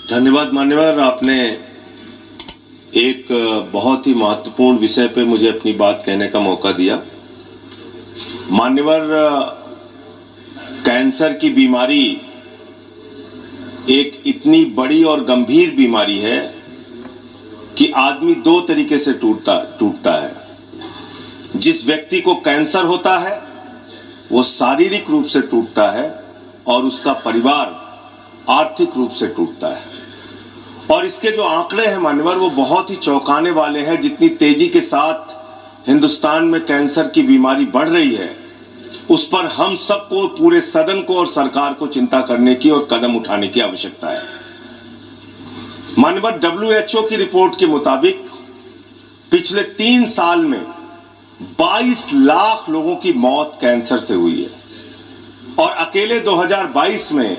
धन्यवाद मान्यवर, आपने एक बहुत ही महत्वपूर्ण विषय पे मुझे अपनी बात कहने का मौका दिया। मान्यवर, कैंसर की बीमारी एक इतनी बड़ी और गंभीर बीमारी है कि आदमी दो तरीके से टूटता है। जिस व्यक्ति को कैंसर होता है वो शारीरिक रूप से टूटता है और उसका परिवार आर्थिक रूप से टूटता है। और इसके जो आंकड़े हैं मान्यवर, वो बहुत ही चौंकाने वाले हैं। जितनी तेजी के साथ हिंदुस्तान में कैंसर की बीमारी बढ़ रही है, उस पर हम सबको, पूरे सदन को और सरकार को चिंता करने की और कदम उठाने की आवश्यकता है। मान्यवर, WHO की रिपोर्ट के मुताबिक पिछले 3 साल में 22 लाख लोगों की मौत कैंसर से हुई है और अकेले 2022 में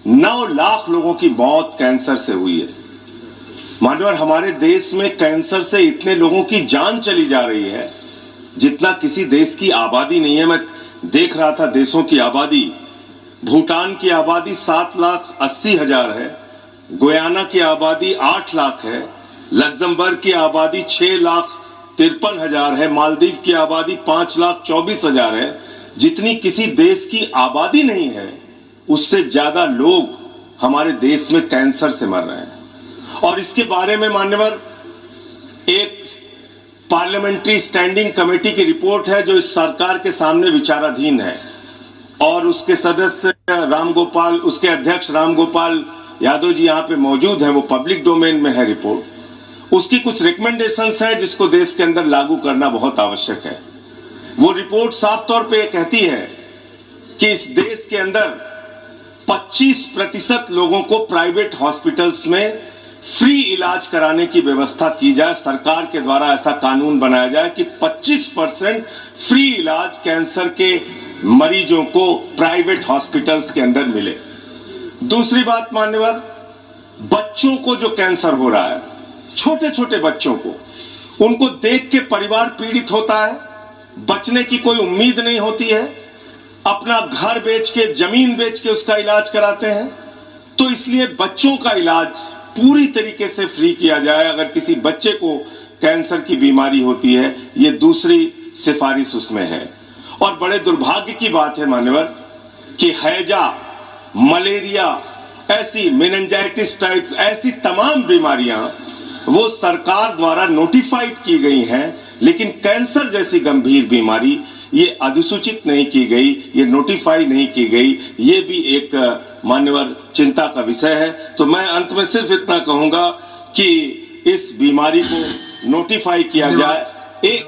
9 लाख लोगों की मौत कैंसर से हुई है। मान्यवर, हमारे देश में कैंसर से इतने लोगों की जान चली जा रही है जितना किसी देश की आबादी नहीं है। मैं देख रहा था देशों की आबादी। भूटान की आबादी 7,80,000 है, गुयाना की आबादी 8 लाख है, लग्जमबर्ग की आबादी 6,53,000 है, मालदीव की आबादी 5,24,000 है। जितनी किसी देश की आबादी नहीं है, उससे ज्यादा लोग हमारे देश में कैंसर से मर रहे हैं। और इसके बारे में मान्यवर, एक पार्लियामेंट्री स्टैंडिंग कमेटी की रिपोर्ट है जो इस सरकार के सामने विचाराधीन है और उसके सदस्य रामगोपाल, उसके अध्यक्ष रामगोपाल यादव जी यहाँ पे मौजूद हैं। वो पब्लिक डोमेन में है रिपोर्ट। उसकी कुछ रिकमेंडेशंस है जिसको देश के अंदर लागू करना बहुत आवश्यक है। वो रिपोर्ट साफ तौर पे कहती है कि इस देश के अंदर 25% लोगों को प्राइवेट हॉस्पिटल्स में फ्री इलाज कराने की व्यवस्था की जाए। सरकार के द्वारा ऐसा कानून बनाया जाए कि 25% फ्री इलाज कैंसर के मरीजों को प्राइवेट हॉस्पिटल्स के अंदर मिले। दूसरी बात मान्यवर, बच्चों को जो कैंसर हो रहा है, छोटे छोटे बच्चों को, उनको देख के परिवार पीड़ित होता है, बचने की कोई उम्मीद नहीं होती है, अपना घर बेच के, जमीन बेच के उसका इलाज कराते हैं। तो इसलिए बच्चों का इलाज पूरी तरीके से फ्री किया जाए अगर किसी बच्चे को कैंसर की बीमारी होती है। ये दूसरी सिफारिश उसमें है। और बड़े दुर्भाग्य की बात है मान्यवर कि हैजा, मलेरिया, ऐसी मेनिंजाइटिस टाइप ऐसी तमाम बीमारियां वो सरकार द्वारा नोटिफाइड की गई हैं, लेकिन कैंसर जैसी गंभीर बीमारी ये अधिसूचित नहीं की गई, ये नोटिफाई नहीं की गई। ये भी एक मान्यवर चिंता का विषय है। तो मैं अंत में सिर्फ इतना कहूंगा कि इस बीमारी को नोटिफाई किया जाए।